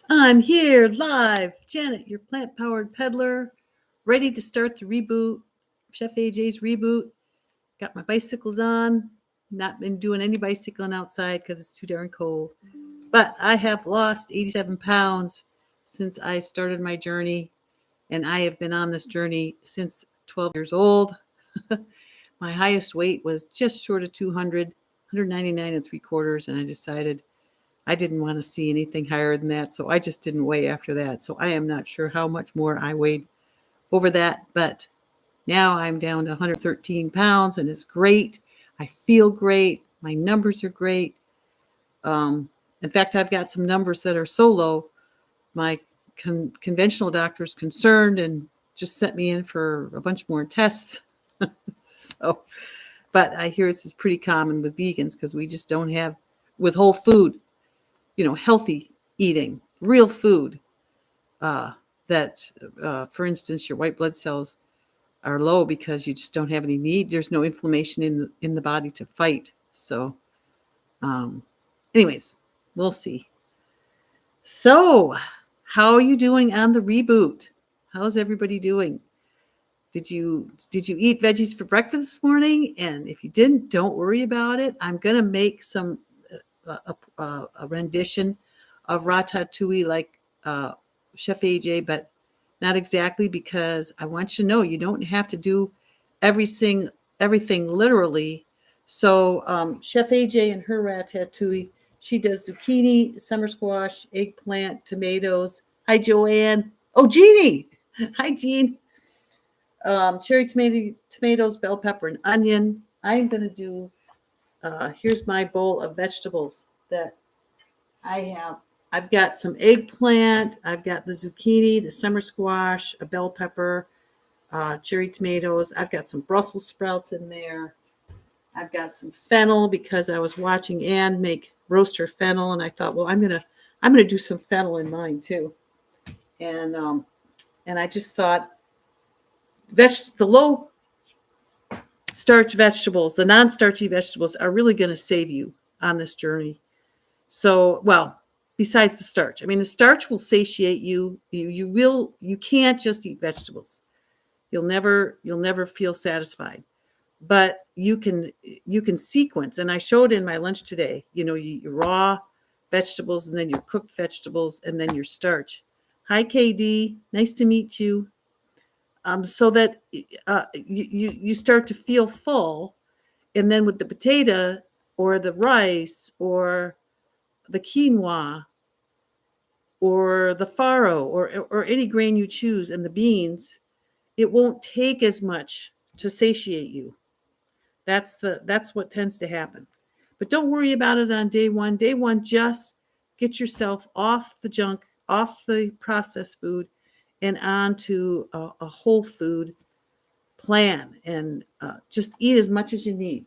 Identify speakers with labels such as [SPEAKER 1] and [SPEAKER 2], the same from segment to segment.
[SPEAKER 1] I'm here live. Janet, your plant powered peddler, ready to start the reboot. Chef AJ's reboot. Got my bicycles on. Not been doing any bicycling outside because it's too darn cold. But I have lost 87 pounds since I started my journey, and I have been on this journey since 12 years old. My highest weight was just short of 200, 199 and three quarters, and I decided I didn't want to see anything higher than that, so I just didn't weigh after that. So I am not sure how much more I weighed over that, but now I'm down to 113 pounds, and it's great. I feel great. My numbers are great. In fact, I've got some numbers that are so low, my conventional doctor is concerned and just sent me in for a bunch more tests. So, but I hear this is pretty common with vegans because we just don't have, with whole food, healthy eating, real food, uh, that, for instance, your white blood cells are low because you just don't have any need. There's no inflammation in the body to fight. So, um, anyways, we'll see. So, how are you doing on the reboot? How's everybody doing? Did you eat veggies for breakfast this morning? And if you didn't, don't worry about it. I'm gonna make some a rendition of Ratatouille like Chef AJ, but not exactly, because I want you to know you don't have to do everything literally. So Chef AJ and her Ratatouille, she does zucchini, summer squash, eggplant, tomatoes. Hi, Joanne. Oh, Jeannie. Hi, Jean. Cherry tomatoes, bell pepper, and onion. I'm going to do, here's my bowl of vegetables that I have. I've got some eggplant. I've got the zucchini, the summer squash, a bell pepper, cherry tomatoes. I've got some Brussels sprouts in there. I've got some fennel because I was watching Ann make roast her fennel, and I thought, well, I'm gonna do some fennel in mine too. And I just thought, the low starch vegetables, the non-starchy vegetables, are really going to save you on this journey. So, well, besides the starch, I mean, the starch will satiate you. You can't just eat vegetables. You'll never feel satisfied. But you can sequence, and I showed in my lunch today. You eat your raw vegetables, and then your cooked vegetables, and then your starch. Hi, KD. Nice to meet you. So that you start to feel full, and then with the potato or the rice or the quinoa or the farro or any grain you choose, and the beans, it won't take as much to satiate you. That's what tends to happen. But don't worry about it on day one. Day one, just get yourself off the junk, off the processed food, and onto a whole food plan, and just eat as much as you need.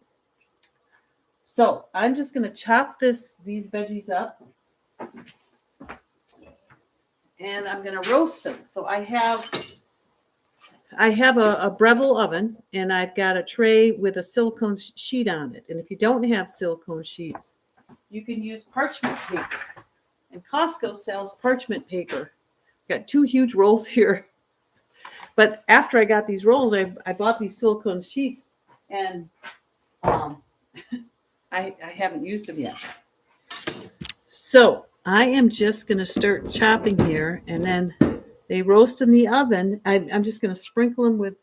[SPEAKER 1] So I'm just going to chop these veggies up, and I'm going to roast them. So I have a Breville oven, and I've got a tray with a silicone sheet on it. And if you don't have silicone sheets, you can use parchment paper. And Costco sells parchment paper. Got 2 huge rolls here. But after I got these rolls, I bought these silicone sheets, and I haven't used them yet. So I am just going to start chopping here, and then they roast in the oven. I'm just going to sprinkle them with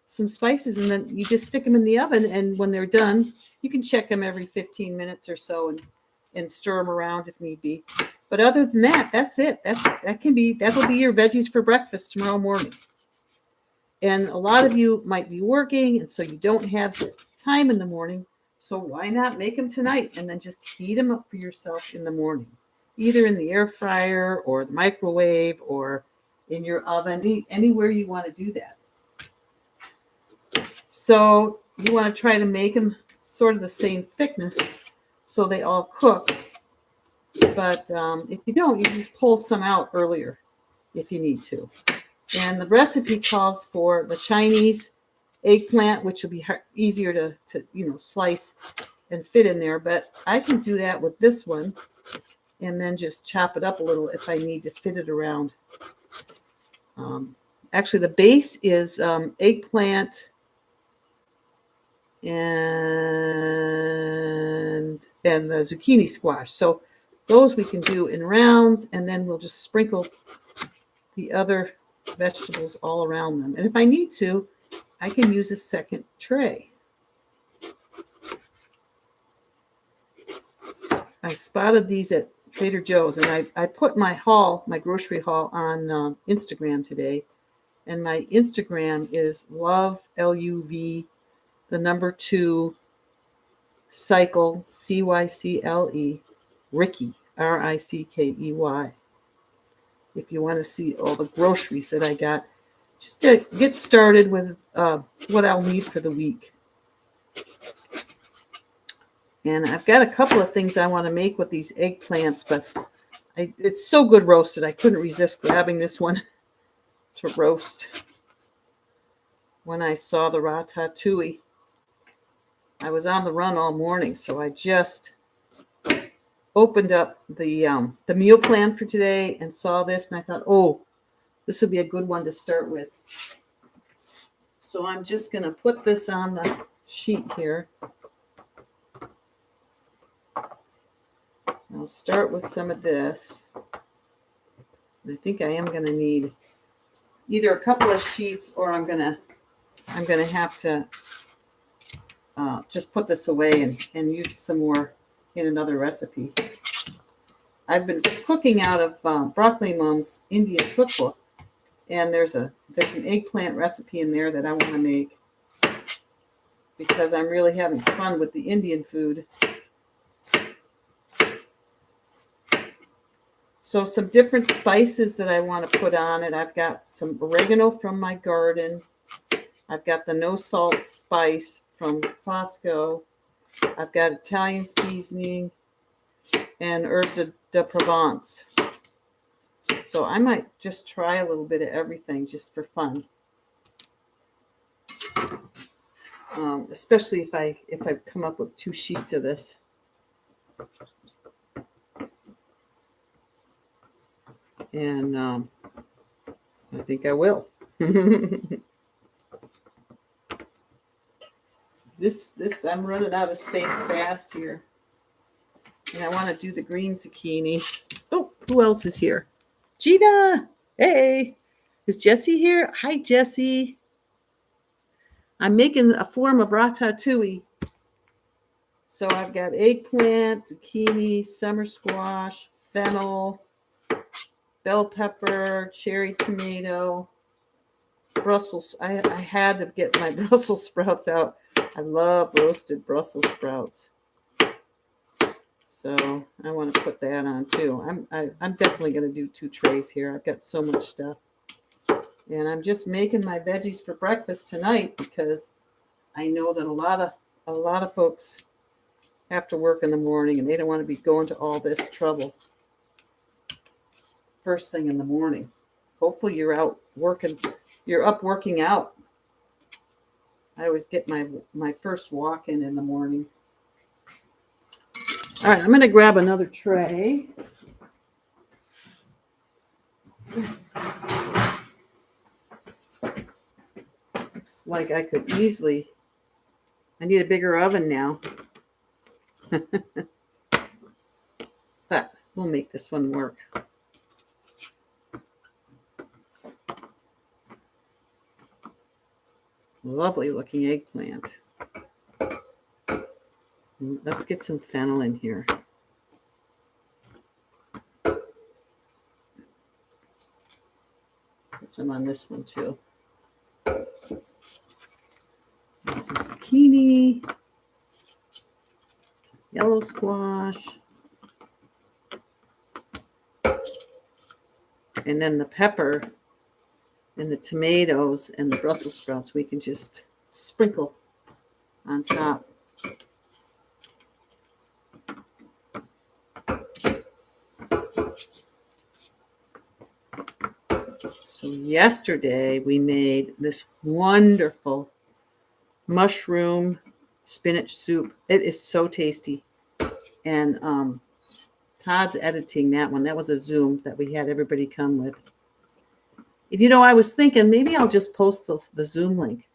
[SPEAKER 1] some spices, and then you just stick them in the oven, and when they're done, you can check them every 15 minutes or so and stir them around if need be. But other than that, that's it. That'll be your veggies for breakfast tomorrow morning. And a lot of you might be working, and so you don't have time in the morning. So why not make them tonight and then just heat them up for yourself in the morning, either in the air fryer or the microwave or in your oven, anywhere you want to do that. So you want to try to make them sort of the same thickness so they all cook. But if you don't, you just pull some out earlier if you need to. And the recipe calls for the Chinese eggplant, which will be easier to slice and fit in there. But I can do that with this one. and then just chop it up a little if I need to fit it around. Actually, the base is eggplant and the zucchini squash. So those we can do in rounds, and then we'll just sprinkle the other vegetables all around them. And if I need to, I can use a second tray. I spotted these at Trader Joe's, and I put my grocery haul on Instagram today. And my Instagram is love, L-U-V, the number 2, cycle, C-Y-C-L-E, Rickey, R-I-C-K-E-Y. If you want to see all the groceries that I got, just to get started with what I'll need for the week. And I've got a couple of things I want to make with these eggplants, but it's so good roasted. I couldn't resist grabbing this one to roast. When I saw the Ratatouille, I was on the run all morning, so I just opened up the meal plan for today and saw this, and I thought, oh, this would be a good one to start with. So I'm just going to put this on the sheet here. I'll start with some of this. I think I am going to need either a couple of sheets, or I'm going to have to just put this away and use some more in another recipe. I've been cooking out of Broccoli Mom's Indian cookbook, and there's an eggplant recipe in there that I want to make because I'm really having fun with the Indian food. So some different spices that I want to put on it. I've got some oregano from my garden. I've got the no salt spice from Costco. I've got Italian seasoning and herb de Provence. So I might just try a little bit of everything just for fun. Especially if I come up with 2 sheets of this. And I think I will. This I'm running out of space fast here. And I want to do the green zucchini. Oh, who else is here? Gina! Hey! Is Jessie here? Hi, Jessie. I'm making a form of ratatouille. So I've got eggplant, zucchini, summer squash, fennel, bell pepper, cherry tomato, Brussels. I had to get my Brussels sprouts out. I love roasted Brussels sprouts. So I want to put that on too. I'm definitely going to do 2 trays here. I've got so much stuff. And I'm just making my veggies for breakfast tonight because I know that a lot of folks have to work in the morning and they don't want to be going to all this trouble first thing in the morning. Hopefully you're out working, you're up working out. I always get my first walk in the morning. All right, I'm going to grab another tray. Looks like I could easily, I need a bigger oven now. But we'll make this one work. Lovely looking eggplant. Let's get some fennel in here. Put some on this one too. And some zucchini, some yellow squash, and then the pepper and the tomatoes and the Brussels sprouts we can just sprinkle on top. So yesterday we made this wonderful mushroom spinach soup. It is so tasty. And Todd's editing that one. That was a Zoom that we had everybody come with. And, I was thinking maybe I'll just post the Zoom link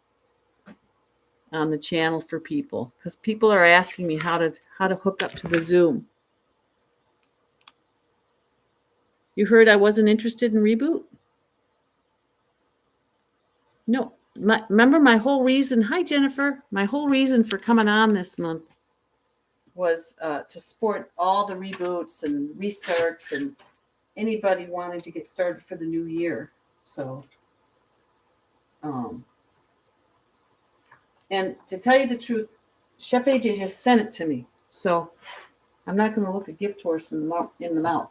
[SPEAKER 1] on the channel for people, because people are asking me how to hook up to the Zoom. You heard I wasn't interested in Reboot? No. Remember my whole reason, hi Jennifer, my whole reason for coming on this month was to support all the reboots and restarts and anybody wanting to get started for the new year. So, and to tell you the truth, Chef AJ just sent it to me. So I'm not going to look a gift horse in the mouth.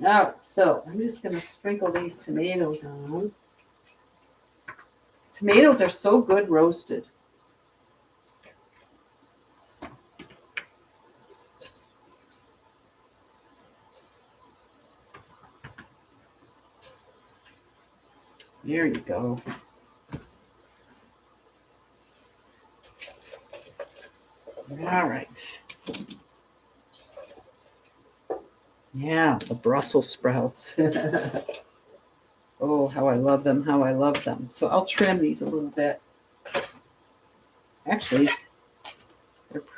[SPEAKER 1] All right, so I'm just going to sprinkle these tomatoes on. Tomatoes are so good roasted. There you go. All right. Yeah, the Brussels sprouts. Oh, how I love them, how I love them. So I'll trim these a little bit. Actually,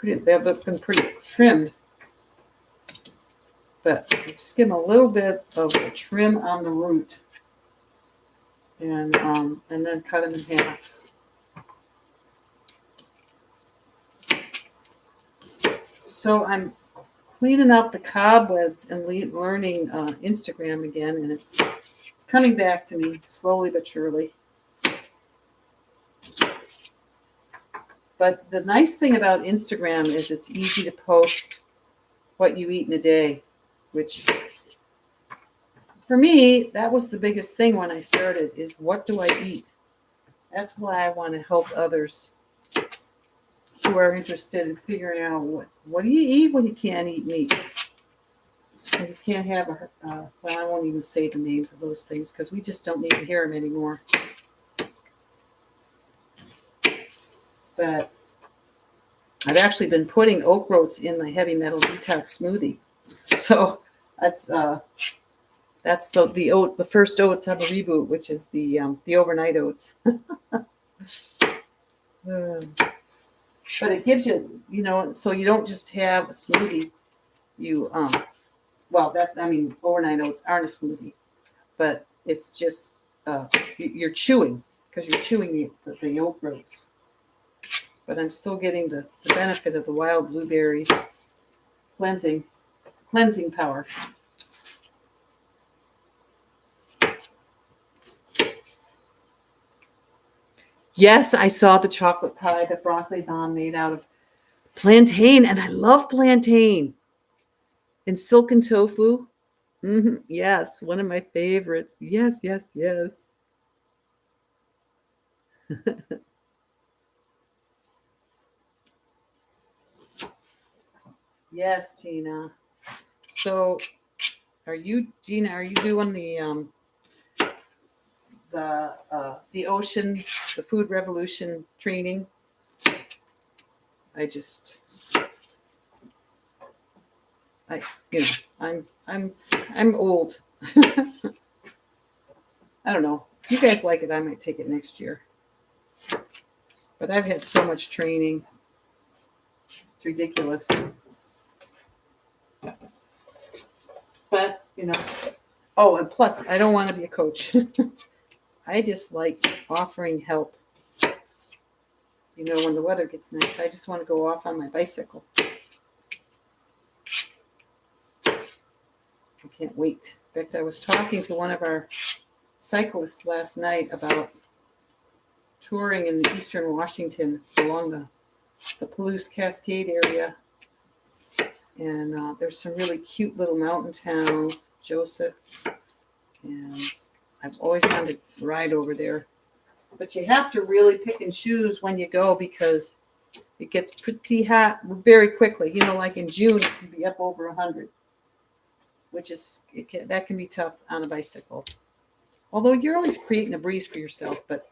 [SPEAKER 1] they've been pretty trimmed. But just give them a little bit of the trim on the root. And then cut them in half. So I'm cleaning out the cobwebs and learning Instagram again, and it's coming back to me slowly but surely. But the nice thing about Instagram is it's easy to post what you eat in a day, which for me, that was the biggest thing when I started, is what do I eat? That's why I want to help others who are interested in figuring out what do you eat when you can't eat meat? When you can't have well, I won't even say the names of those things because we just don't need to hear them anymore. But I've actually been putting oat groats in my heavy metal detox smoothie. So that's the first oats have a reboot, which is the overnight oats. But it gives you, so you don't just have a smoothie. You overnight oats aren't a smoothie, but it's just you're chewing because you're chewing the oat groats. But I'm still getting the benefit of the wild blueberries cleansing power. Yes, I saw the chocolate pie that Broccoli Mom made out of plantain, and I love plantain. And silken tofu. Mm-hmm. Yes, one of my favorites. Yes, yes, yes. Yes, Gina. So, Gina? Are you doing the ocean, the food revolution training? I'm old. I don't know. If you guys like it, I might take it next year. But I've had so much training. It's ridiculous. But, oh, and plus, I don't want to be a coach. I just like offering help. When the weather gets nice, I just want to go off on my bicycle. I can't wait. In fact, I was talking to one of our cyclists last night about touring in the eastern Washington along the Palouse Cascade area. And there's some really cute little mountain towns, Joseph. And I've always wanted to ride over there. But you have to really pick and choose when you go because it gets pretty hot very quickly. Like in June, it can be up over 100, which is, that can be tough on a bicycle. Although you're always creating a breeze for yourself. But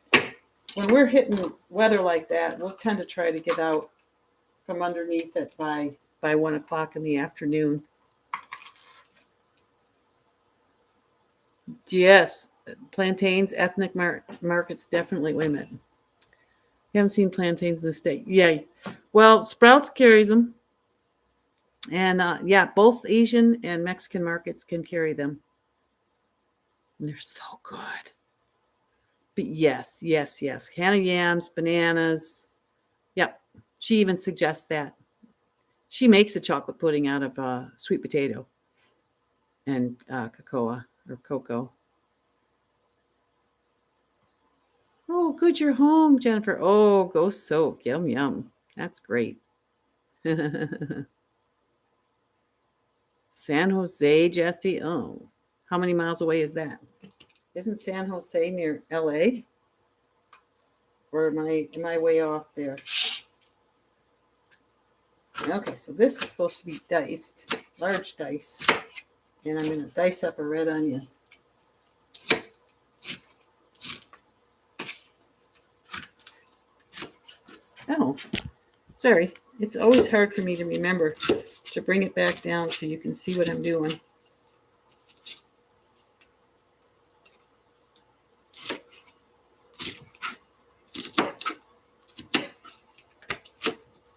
[SPEAKER 1] when we're hitting weather like that, we'll tend to try to get out from underneath it by by 1 o'clock in the afternoon. Yes, plantains, ethnic markets, definitely. Wait a minute. You haven't seen plantains in the state. Yeah. Well, Sprouts carries them. And yeah, both Asian and Mexican markets can carry them. And they're so good. But yes. Canna yams, bananas. Yep. She even suggests that. She makes a chocolate pudding out of sweet potato and cocoa. Oh, good, you're home, Jennifer. Oh, go soak. Yum, yum. That's great. San Jose, Jesse. Oh, how many miles away is that? Isn't San Jose near LA? Or am I way off there? Okay, so this is supposed to be diced, large dice. And I'm going to dice up a red onion. Oh, sorry. It's always hard for me to remember to bring it back down so you can see what I'm doing.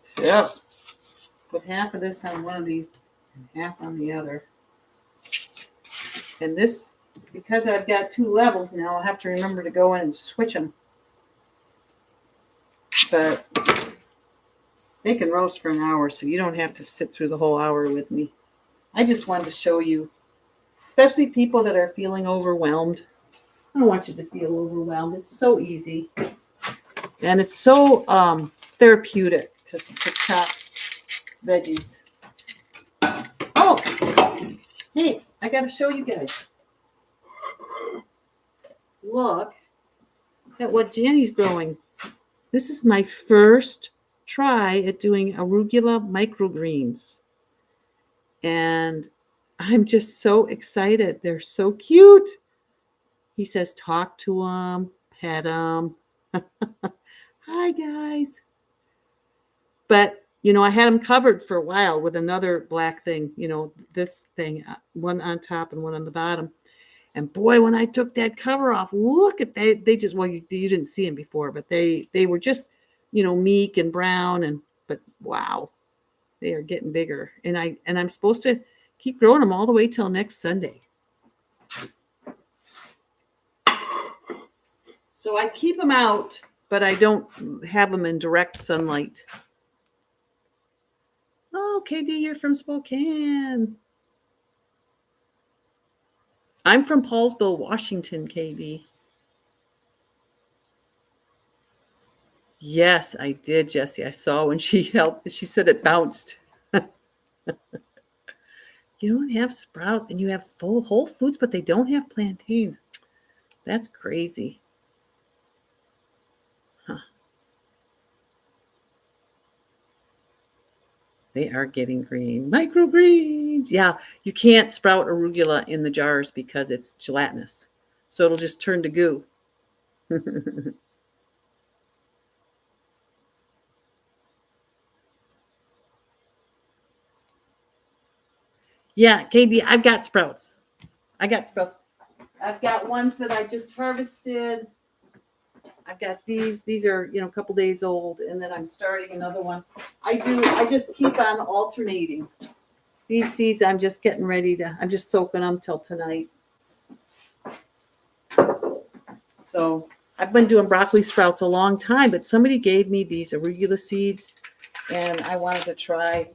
[SPEAKER 1] So, put half of this on one of these and half on the other. And this, because I've got 2 levels now, I'll have to remember to go in and switch them. But they can roast for an hour, so you don't have to sit through the whole hour with me. I just wanted to show you, especially people that are feeling overwhelmed. I don't want you to feel overwhelmed. It's so easy. And it's so therapeutic to chop veggies. Oh, hey, I got to show you guys. Look at what Janny's growing. This is my first try at doing arugula microgreens. And I'm just so excited. They're so cute. He says, talk to them, pet them. Hi, guys. But, I had them covered for a while with another black thing, this thing, one on top and one on the bottom. And boy, when I took that cover off, look at they just, well, you didn't see them before, but they were just, meek and brown, but wow, they are getting bigger. And I'm supposed to keep growing them all the way till next Sunday. So I keep them out, but I don't have them in direct sunlight. Oh, KD, you're from Spokane. I'm from Paulsville, Washington, KD. Yes, I did, Jessie. I saw when she helped. She said it bounced. You don't have Sprouts, and you have full Whole Foods, but they don't have plantains. That's crazy. Huh. They are getting green. Microgreens. Yeah, you can't sprout arugula in the jars because it's gelatinous. So it'll just turn to goo. Yeah, KD, I've got sprouts. I've got ones that I just harvested. I've got these. These are, a couple days old, and then I'm starting another one. I just keep on alternating. These seeds, I'm just I'm just soaking them till tonight. So I've been doing broccoli sprouts a long time, but somebody gave me these arugula seeds, and I wanted to try,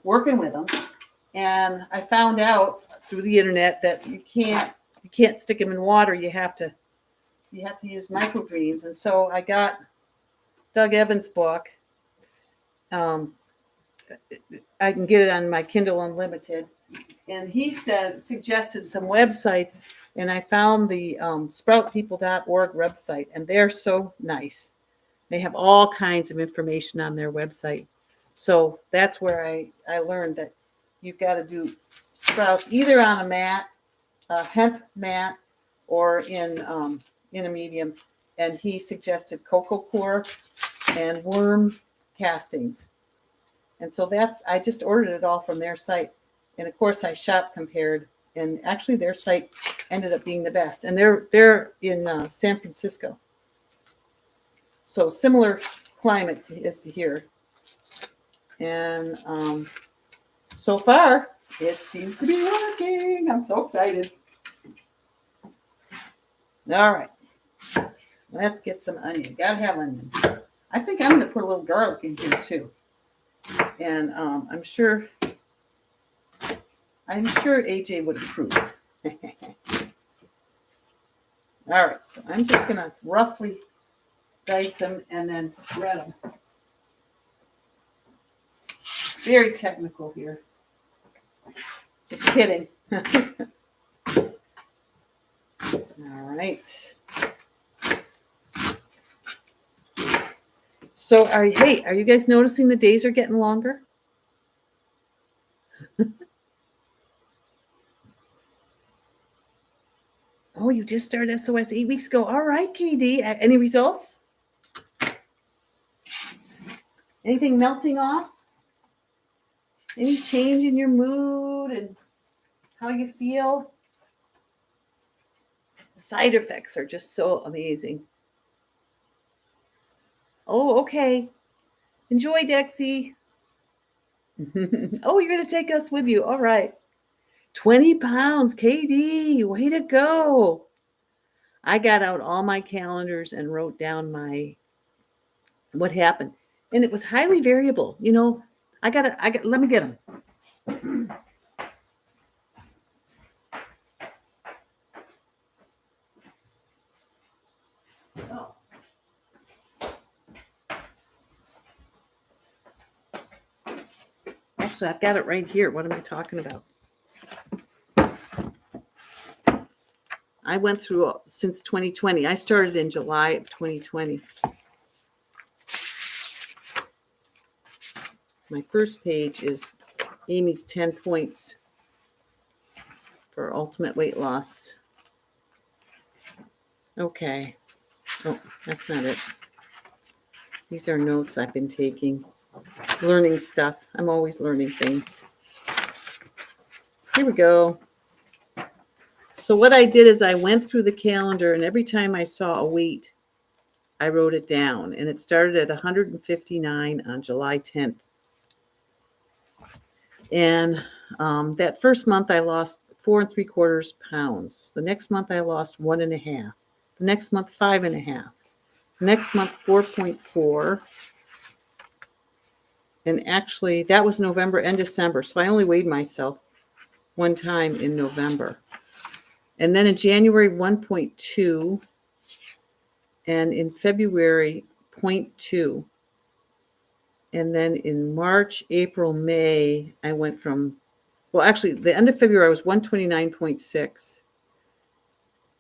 [SPEAKER 1] working with them. And I found out through the internet that you can't stick them in water. You have to use microgreens. And so I got Doug Evans' book. I can get it on my Kindle Unlimited. And he suggested some websites, and I found the sproutpeople.org website, and they're so nice. They have all kinds of information on their website. So that's where I learned that you've got to do sprouts either on a mat, a hemp mat, or in a medium. And he suggested cocoa coir and worm castings. And so I just ordered it all from their site. And of course I shop compared, and actually their site ended up being the best. And they're in San Francisco. So similar climate as to here. And so far it seems to be working. I'm so excited. All right. Let's get some onion. Gotta have onion. I think I'm gonna put a little garlic in here too. And I'm sure AJ would approve. All right, so I'm just gonna roughly dice them and then spread them. Very technical here. Just kidding. All right. So are you guys noticing the days are getting longer? Oh, you just started SOS 8 weeks ago. All right, KD. Any results? Anything melting off? Any change in your mood and how you feel? The side effects are just so amazing. Oh, okay. Enjoy, Dexy. Oh, you're going to take us with you. All right. 20 pounds, KD. Way to go. I got out all my calendars and wrote down what happened. And it was highly variable. You know, let me get them. Oh. Actually, I've got it right here. What am I talking about? I went through since 2020. I started in July of 2020. My first page is Amy's 10 points for ultimate weight loss. Okay. Oh, that's not it. These are notes I've been taking. Learning stuff. I'm always learning things. Here we go. So what I did is I went through the calendar, and every time I saw a weight, I wrote it down. And it started at 159 on July 10th. And that first month I lost 4 3/4 pounds. The next month I lost 1.5. The next month 5.5. The next month 4.4. And actually that was November and December. So I only weighed myself one time in November. And then in January 1.2. And in February 0.2. And then in March, April, May, I went from, well, actually, the end of February, I was 129.6.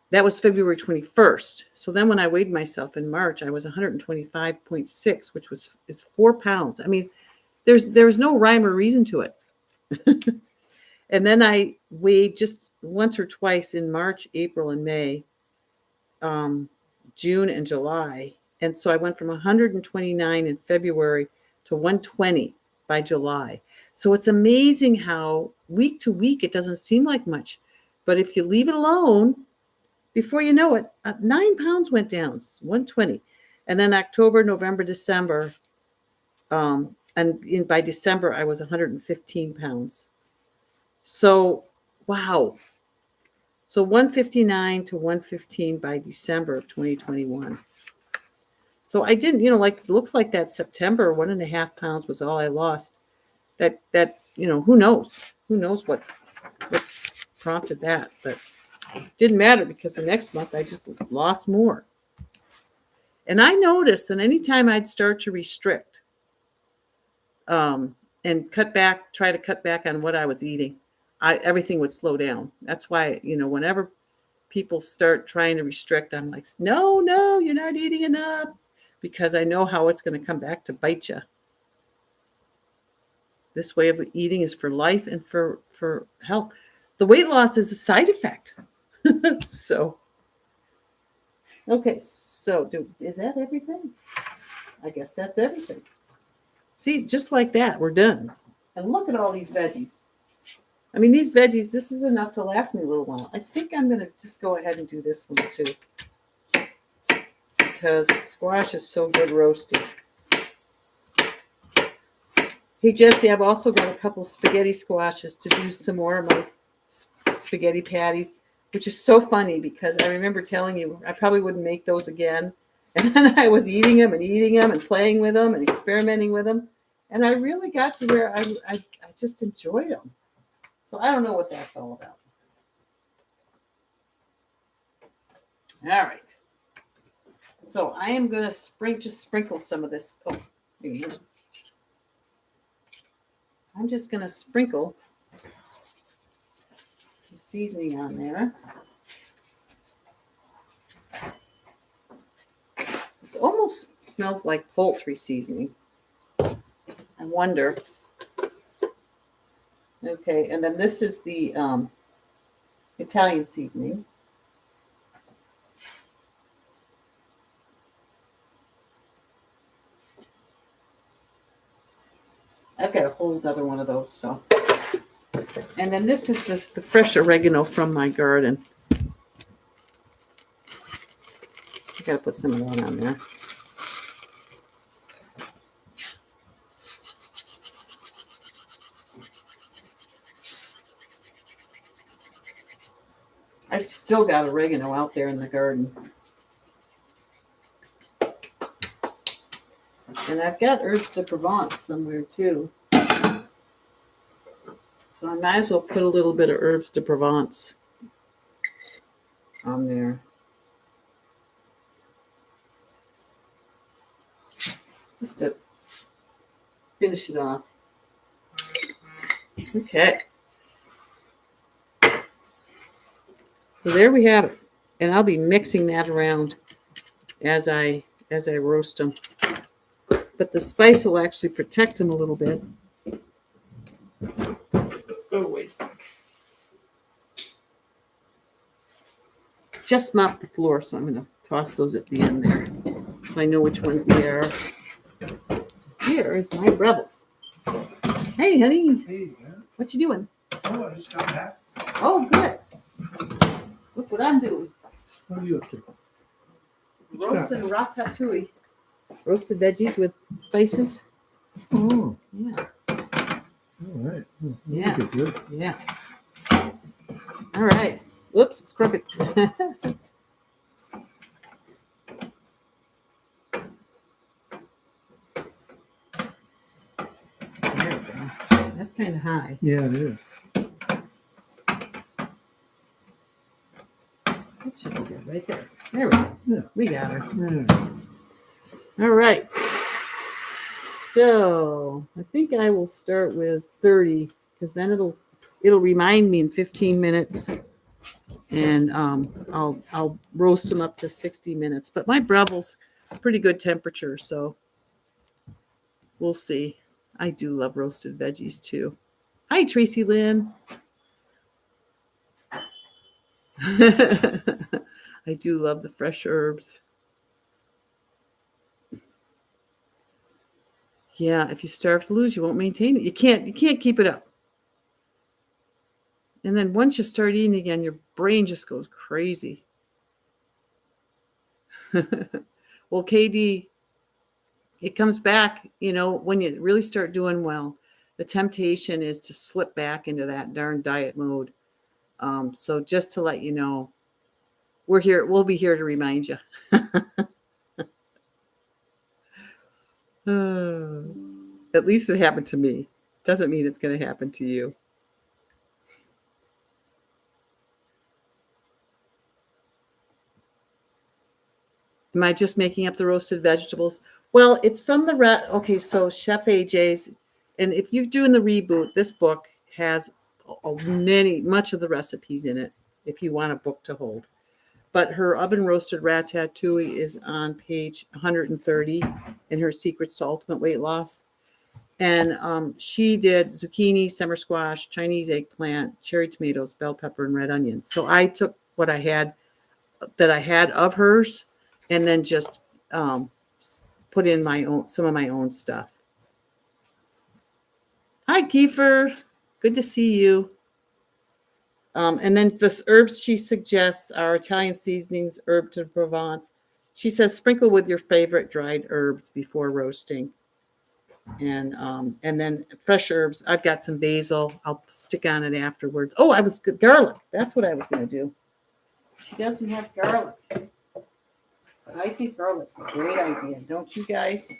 [SPEAKER 1] That was February 21st. So then when I weighed myself in March, I was 125.6, which is 4 pounds. I mean, there's no rhyme or reason to it. And then I weighed just once or twice in March, April, and May, June, and July. And so I went from 129 in February to 120 by July. So it's amazing how week to week it doesn't seem like much. But if you leave it alone, before you know it, 9 pounds went down, 120. And then October, November, December, by December, I was 115 pounds. So, wow. So 159 to 115 by December of 2021. So I didn't, it looks like that September, 1.5 pounds was all I lost. That, who knows? Who knows what's prompted that? But it didn't matter because the next month I just lost more. And I noticed that anytime I'd start to restrict and try to cut back on what I was eating, everything would slow down. That's why, whenever people start trying to restrict, I'm like, no, you're not eating enough. Because I know how it's going to come back to bite you. This way of eating is for life and for health. The weight loss is a side effect. So, okay. So, is that everything? I guess that's everything. See, just like that, we're done. And look at all these veggies. I mean, these veggies, this is enough to last me a little while. I think I'm going to just go ahead and do this one too, because squash is so good roasted. Hey, Jesse, I've also got a couple of spaghetti squashes to do some more of my spaghetti patties, which is so funny because I remember telling you I probably wouldn't make those again. And then I was eating them and playing with them and experimenting with them. And I really got to where I just enjoyed them. So I don't know what that's all about. All right. So I am going to just sprinkle some of this. Oh, here. I'm just going to sprinkle some seasoning on there. This almost smells like poultry seasoning. I wonder. Okay, and then this is the Italian seasoning. I've got a whole other one of those. So, and then this is the fresh oregano from my garden. I got to put some of that on there. I've still got oregano out there in the garden. And I've got herbs de Provence somewhere too. So I might as well put a little bit of herbs de Provence on there. Just to finish it off. Okay. So there we have it. And I'll be mixing that around as I roast them. But the spice will actually protect them a little bit. Oh, wait a sec. Just mopped the floor, so I'm going to toss those at the end there. So I know which ones they are. Here is my rebel. Hey, honey.
[SPEAKER 2] Hey, man.
[SPEAKER 1] What you doing?
[SPEAKER 2] Oh, I just got back.
[SPEAKER 1] Oh, good. Look what I'm doing.
[SPEAKER 2] What are you up to?
[SPEAKER 1] Roasted ratatouille. Roasted veggies with spices.
[SPEAKER 2] Oh,
[SPEAKER 1] Yeah.
[SPEAKER 2] all right. Well,
[SPEAKER 1] Yeah.
[SPEAKER 2] good.
[SPEAKER 1] Yeah. All right. Whoops, it's crooked. There we go. That's kind of high.
[SPEAKER 2] Yeah, it is.
[SPEAKER 1] That should be good right there. There we go.
[SPEAKER 2] Yeah.
[SPEAKER 1] We got her.
[SPEAKER 2] Yeah.
[SPEAKER 1] All right. So I think I will start with 30 because then it'll remind me in 15 minutes, and I'll roast them up to 60 minutes. But my Breville's pretty good temperature, so we'll see. I do love roasted veggies too. Hi, Tracy Lynn. I do love the fresh herbs. Yeah, if you starve to lose, you won't maintain it. You can't keep it up. And then once you start eating again, your brain just goes crazy. Well, KD, it comes back, when you really start doing well. The temptation is to slip back into that darn diet mode. So just to let you know, we'll be here to remind you. At least it happened to me. Doesn't mean it's going to happen to you. Am I just making up the roasted vegetables? Well, it's from the okay, so Chef AJ's, and if you're doing the Reboot, this book has much of the recipes in it if you want a book to hold. But her oven roasted ratatouille is on page 130 in her Secrets to Ultimate Weight Loss. And she did zucchini, summer squash, Chinese eggplant, cherry tomatoes, bell pepper, and red onion. So I took what I had of hers and then just put in some of my own stuff. Hi, Kiefer. Good to see you. And then the herbs she suggests are Italian seasonings, herb de Provence. She says sprinkle with your favorite dried herbs before roasting. And then fresh herbs. I've got some basil. I'll stick on it afterwards. Oh, I was good. Garlic. That's what I was going to do. She doesn't have garlic. But I think garlic's a great idea. Don't you guys?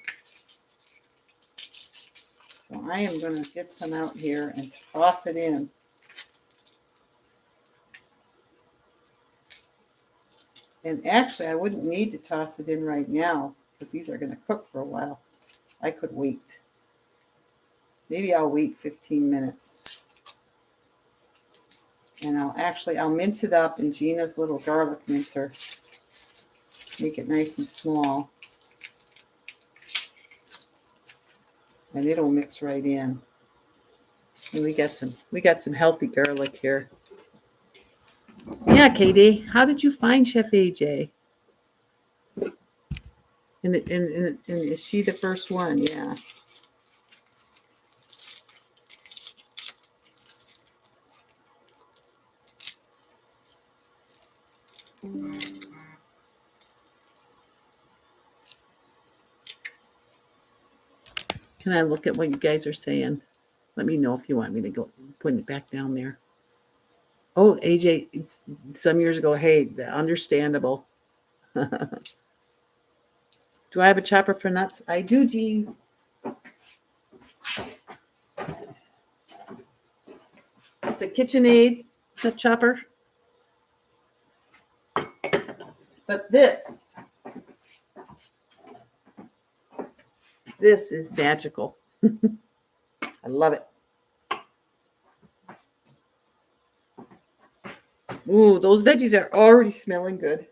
[SPEAKER 1] So I am going to get some out here and toss it in. And actually, I wouldn't need to toss it in right now because these are going to cook for a while. I could wait. Maybe I'll wait 15 minutes. And I'll mince it up in Gina's little garlic mincer. Make it nice and small. And it'll mix right in. And we got some healthy garlic here. Yeah, Katie, how did you find Chef AJ? And is she the first one? Yeah. Can I look at what you guys are saying? Let me know if you want me to go put it back down there. Oh, AJ, some years ago, hey, understandable. Do I have a chopper for nuts? I do, Jean. It's a KitchenAid nut chopper. But this is magical. I love it. Ooh, those veggies are already smelling good.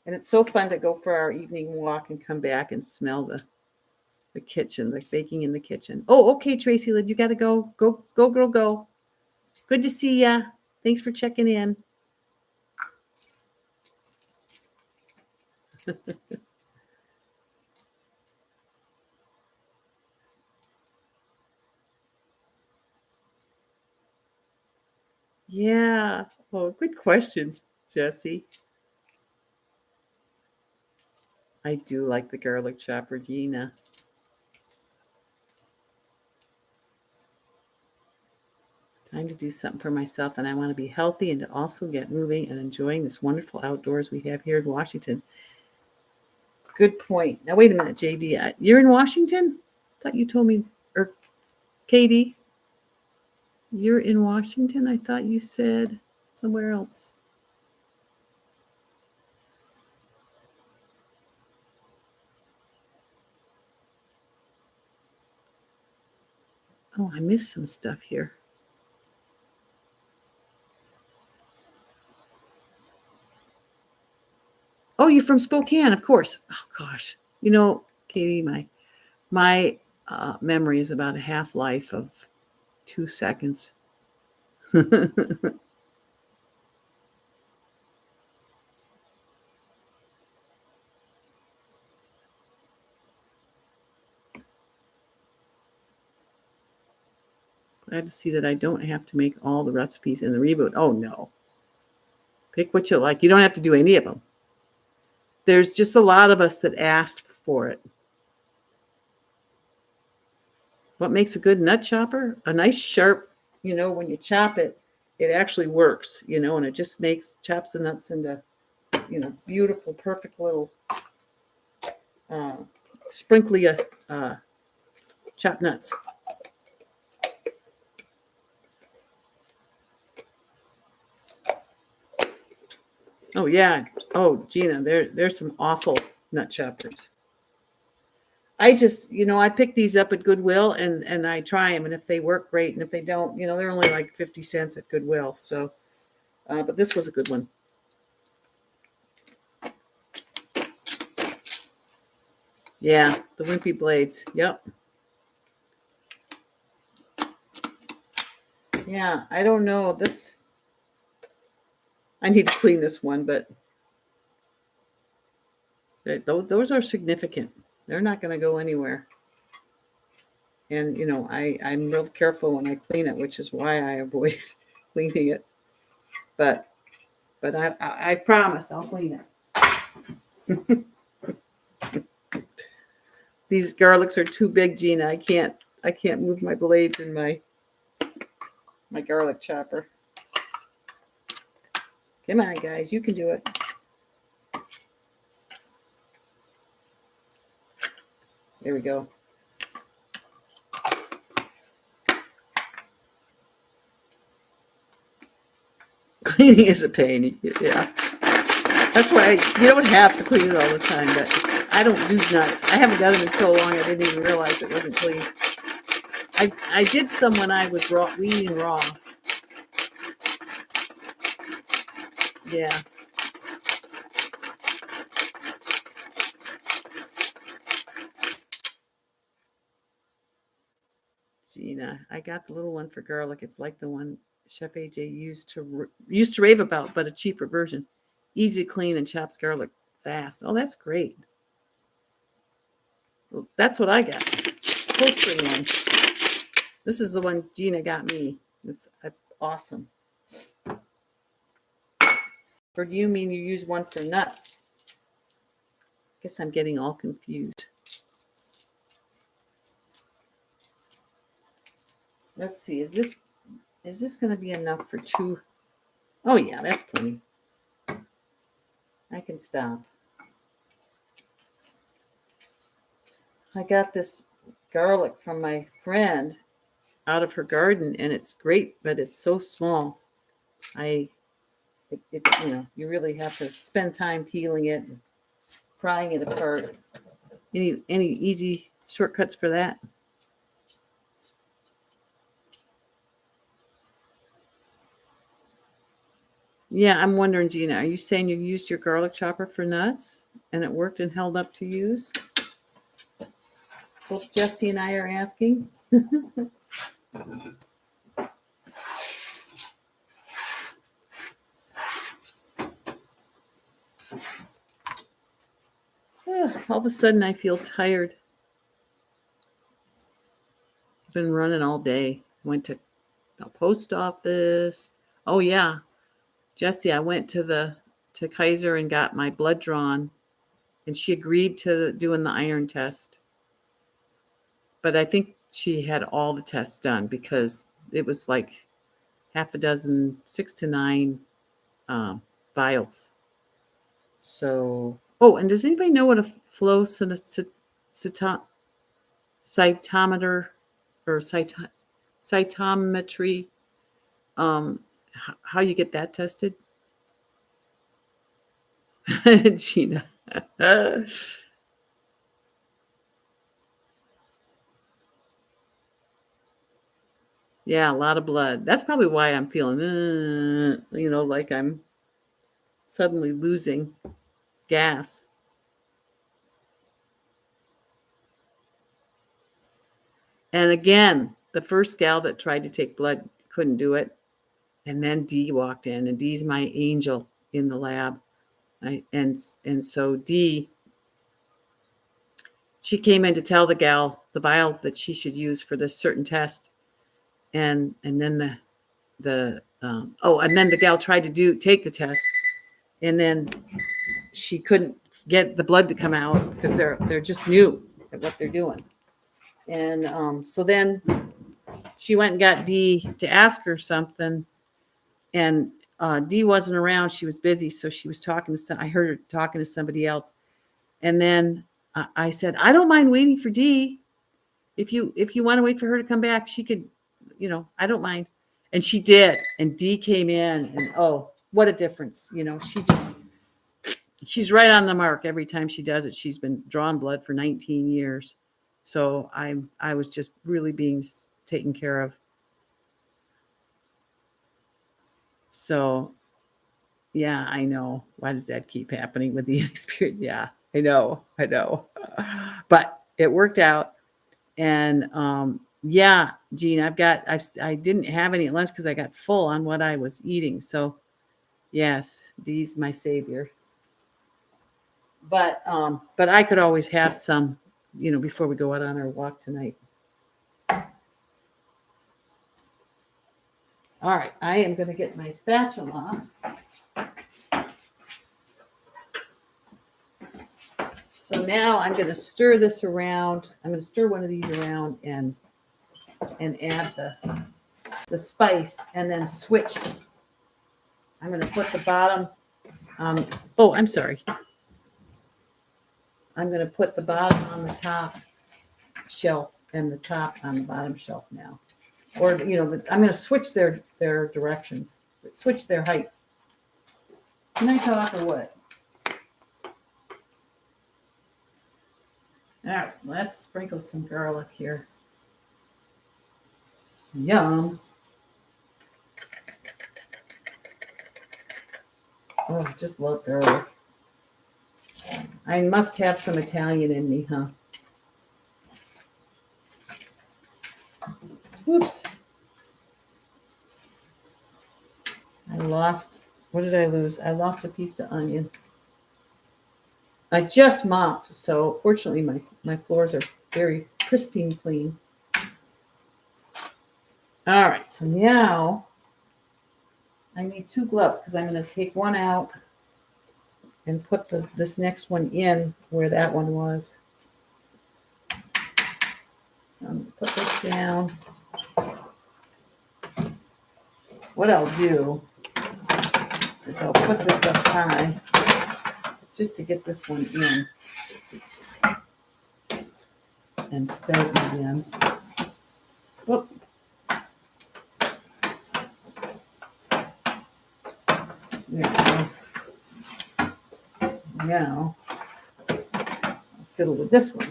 [SPEAKER 1] And it's so fun to go for our evening walk and come back and smell the kitchen, like baking in the kitchen. Oh, okay, Tracy, you got to go. Go, girl, go. Good to see ya. Thanks for checking in. Yeah. Oh, good questions, Jesse. I do like the garlic chopper, Gina. Time to do something for myself, and I want to be healthy and to also get moving and enjoying this wonderful outdoors we have here in Washington. Good point. Now, wait a minute, JD. You're in Washington? I thought you told me, or Katie, you're in Washington? I thought you said somewhere else. Oh, I missed some stuff here. Oh, you're from Spokane, of course. Oh, gosh. You know, Katie, my memory is about a half-life of 2 seconds. Glad to see that I don't have to make all the recipes in the reboot. Oh, no. Pick what you like. You don't have to do any of them. There's just a lot of us that asked for it. What makes a good nut chopper? A nice sharp, when you chop it, it actually works, and it just chops the nuts into, beautiful, perfect little sprinkly chopped nuts. Oh, yeah. Oh, Gina, there's some awful nut choppers. I just, I pick these up at Goodwill and I try them. And if they work, great. And if they don't, they're only like 50 cents at Goodwill. So, but this was a good one. Yeah, the wimpy blades. Yep. Yeah, I don't know. I need to clean this one, but those are significant. They're not going to go anywhere. And, I'm real careful when I clean it, which is why I avoid cleaning it. But I promise I'll clean it. These garlics are too big, Gina. I can't move my blades in my garlic chopper. Come on, guys, you can do it. There we go. Cleaning is a pain. Yeah. That's why you don't have to clean it all the time, but I don't do nuts. I haven't done them in so long I didn't even realize it wasn't clean. I did some when I was weaning raw. Yeah. Gina, I got the little one for garlic. It's like the one Chef AJ used to rave about, but a cheaper version. Easy to clean and chops garlic fast. Oh, that's great. Well, that's what I got. Full string one. This is the one Gina got me. That's awesome. Or do you mean you use one for nuts? Guess I'm getting all confused. Let's see. Is this going to be enough for 2? Oh yeah, that's plenty. I can stop. I got this garlic from my friend out of her garden, and it's great, but it's so small. You really have to spend time peeling it and prying it apart. Any easy shortcuts for that? Yeah, I'm wondering, Gina, are you saying you used your garlic chopper for nuts and it worked and held up to use? Both Jesse and I are asking. All of a sudden, I feel tired. I've been running all day. Went to the post office. Oh yeah, Jesse, I went to Kaiser and got my blood drawn, and she agreed to doing the iron test. But I think she had all the tests done because it was like half a dozen, 6 to 9 vials. So, and does anybody know what a flow cytometer or cytometry, how you get that tested? Gina. Yeah, a lot of blood. That's probably why I'm feeling, like I'm suddenly losing gas. And again, the first gal that tried to take blood couldn't do it. And then Dee walked in, and Dee's my angel in the lab. And so Dee, she came in to tell the gal the vial that she should use for this certain test. And then and then the gal tried to take the test, and then she couldn't get the blood to come out because they're just new at what they're doing. And so then she went and got Dee to ask her something, and Dee wasn't around. She was busy, so she was talking to I heard her talking to somebody else. And then I said, I don't mind waiting for Dee. If you want to wait for her to come back, she could, I don't mind. And she did. And Dee came in, and oh, what a difference. She's right on the mark every time she does it. She's been drawing blood for 19 years. So I was just really being taken care of. So, yeah, I know. Why does that keep happening with the inexperience? Yeah, I know. But it worked out. And yeah, Jean, I didn't have any at lunch because I got full on what I was eating. So yes, Dee's my savior. But I could always have some, before we go out on our walk tonight. All right, I am going to get my spatula. So now I'm going to stir this around. I'm going to stir one of these around and add the spice and then switch. I'm going to put the bottom. Oh, I'm sorry. I'm going to put the bottom on the top shelf and the top on the bottom shelf now. Or, I'm going to switch their directions, switch their heights. Can I talk or what? All right, let's sprinkle some garlic here. Yum. Oh, I just love garlic. I must have some Italian in me, huh? Whoops. What did I lose? I lost a piece of onion. I just mopped, so fortunately my floors are very pristine clean. All right, so now I need 2 gloves because I'm going to take one out and put this next one in where that one was. So I'm going to put this down. What I'll do is I'll put this up high just to get this one in and start again. Whoop. There we go. Now, I'll fiddle with this one.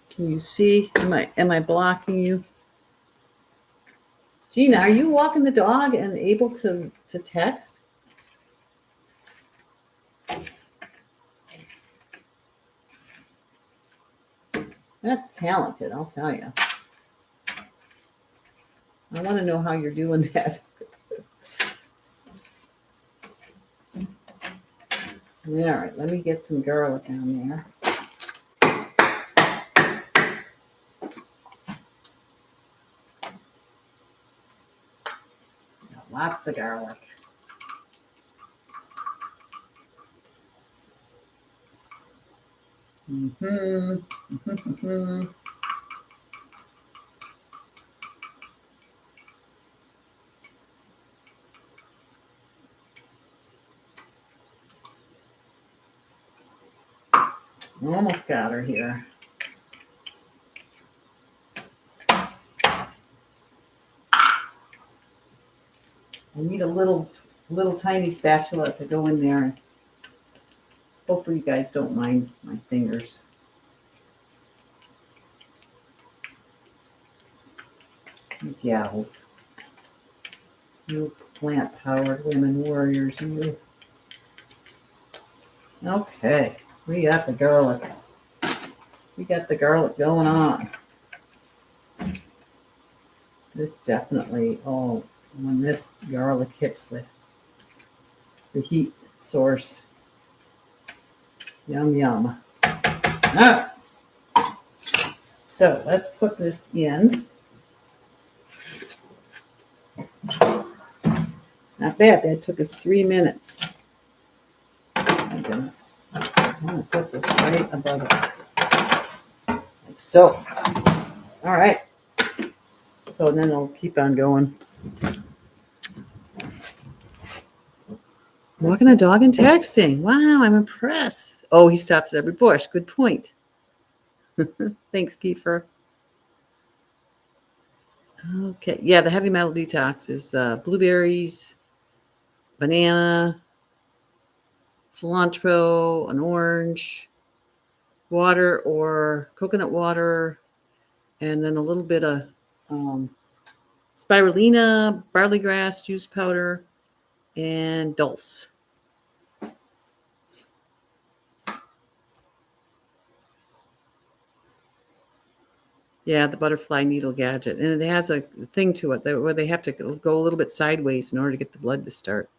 [SPEAKER 1] Can you see? Am I blocking you? Gina, are you walking the dog and able to text? That's talented, I'll tell you. I want to know how you're doing that. All right, let me get some garlic down there. Got lots of garlic. Almost got her here. I need a little tiny spatula to go in there. Hopefully you guys don't mind my fingers. You gals. You plant-powered women warriors, you. Okay, we got the garlic. We got the garlic going on. This definitely, when this garlic hits the heat source, yum, yum. All right. So let's put this in. Not bad. That took us 3 minutes. I'm gonna put this right above it, like so. All right. So then I'll keep on going. Walking the dog and texting. Wow, I'm impressed. Oh, he stops at every bush. Good point. Thanks, Kiefer. Okay. Yeah, the heavy metal detox is blueberries, banana, cilantro, an orange, water or coconut water, and then a little bit of spirulina, barley grass, juice powder, and dulse. Yeah, the butterfly needle gadget. And it has a thing to it where they have to go a little bit sideways in order to get the blood to start.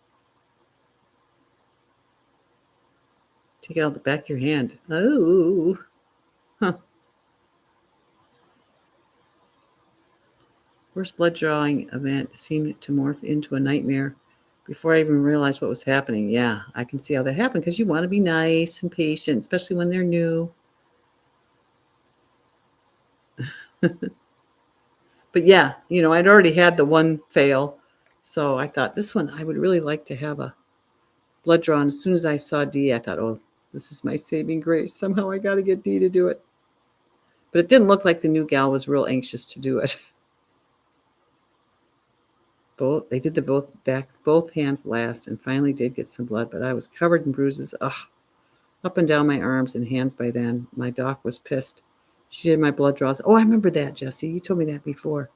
[SPEAKER 1] Take it out the back of your hand. Oh, huh. Worst blood drawing event seemed to morph into a nightmare before I even realized what was happening. Yeah, I can see how that happened because you want to be nice and patient, especially when they're new. But yeah, I'd already had the one fail. So I thought this one, I would really like to have a blood draw. And as soon as I saw D, I thought, oh, this is my saving grace. Somehow I got to get D to do it. But it didn't look like the new gal was real anxious to do it. They did both hands last, and finally did get some blood, but I was covered in bruises, up and down my arms and hands by then. My doc was pissed. She did my blood draws. Oh, I remember that, Jesse. You told me that before.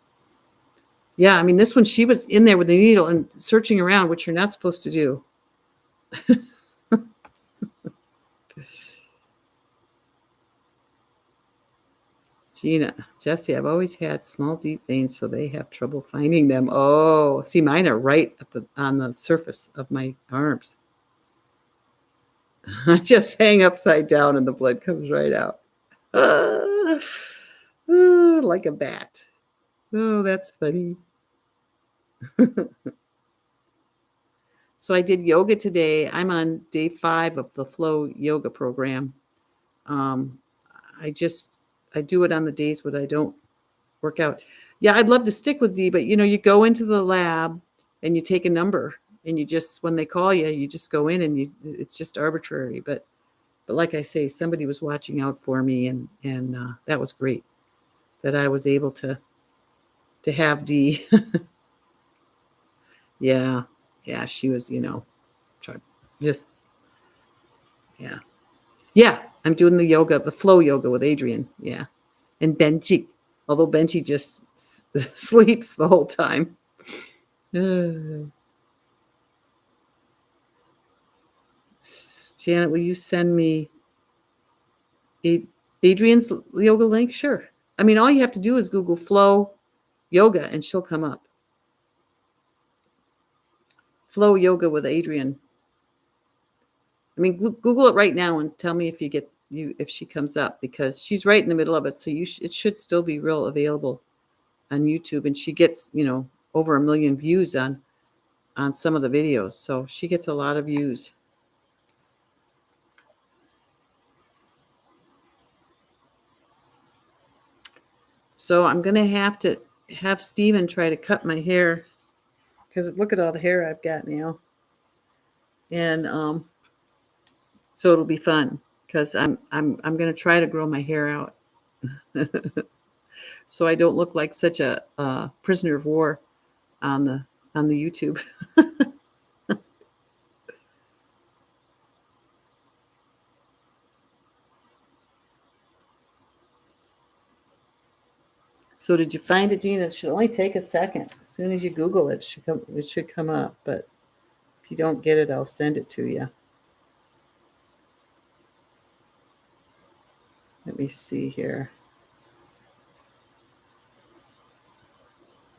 [SPEAKER 1] Yeah, I mean, this one, she was in there with the needle and searching around, which you're not supposed to do. Gina, Jesse, I've always had small, deep veins, so they have trouble finding them. Oh, see, mine are right on the surface of my arms. I just hang upside down and the blood comes right out. Like a bat. Oh, that's funny. So I did yoga today. I'm on day 5 of the Flow yoga program. Um, I do it on the days when I don't work out. Yeah, I'd love to stick with D, but you go into the lab and you take a number and you just, when they call you, you just go in and it's just arbitrary. But like I say, somebody was watching out for me and that was great that I was able to have D. Yeah. Yeah. She was, just, yeah. Yeah. I'm doing the flow yoga with Adrian. Yeah. And Benji, although Benji just sleeps the whole time. Janet, will you send me Adrian's yoga link? Sure. I mean, all you have to do is Google Flow yoga and she'll come up. Flow yoga with Adrian. I mean, Google it right now and tell me if she comes up, because she's right in the middle of it. So it should still be real available on YouTube, and she gets over 1 million views on some of the videos. So she gets a lot of views. So I'm gonna have to have Steven try to cut my hair, because look at all the hair I've got now, and so it'll be fun because I'm gonna try to grow my hair out. So I don't look like such a prisoner of war on the YouTube. So did you find it, Gina? It should only take a second. As soon as you Google it, it should come up. But if you don't get it, I'll send it to you. Let me see here.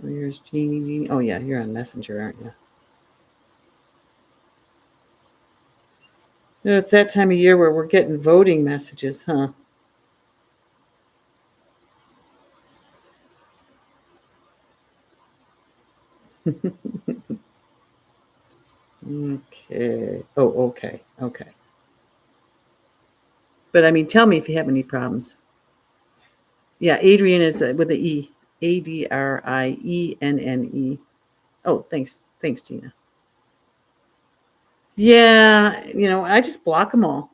[SPEAKER 1] Oh, here's Jeannie. Oh, yeah, you're on Messenger, aren't you? No, it's that time of year where we're getting voting messages, huh? Okay. Oh, okay. Okay. But I mean, tell me if you have any problems. Yeah, Adrienne is with the E. Adrienne. Oh, thanks. Thanks, Gina. Yeah, I just block them all.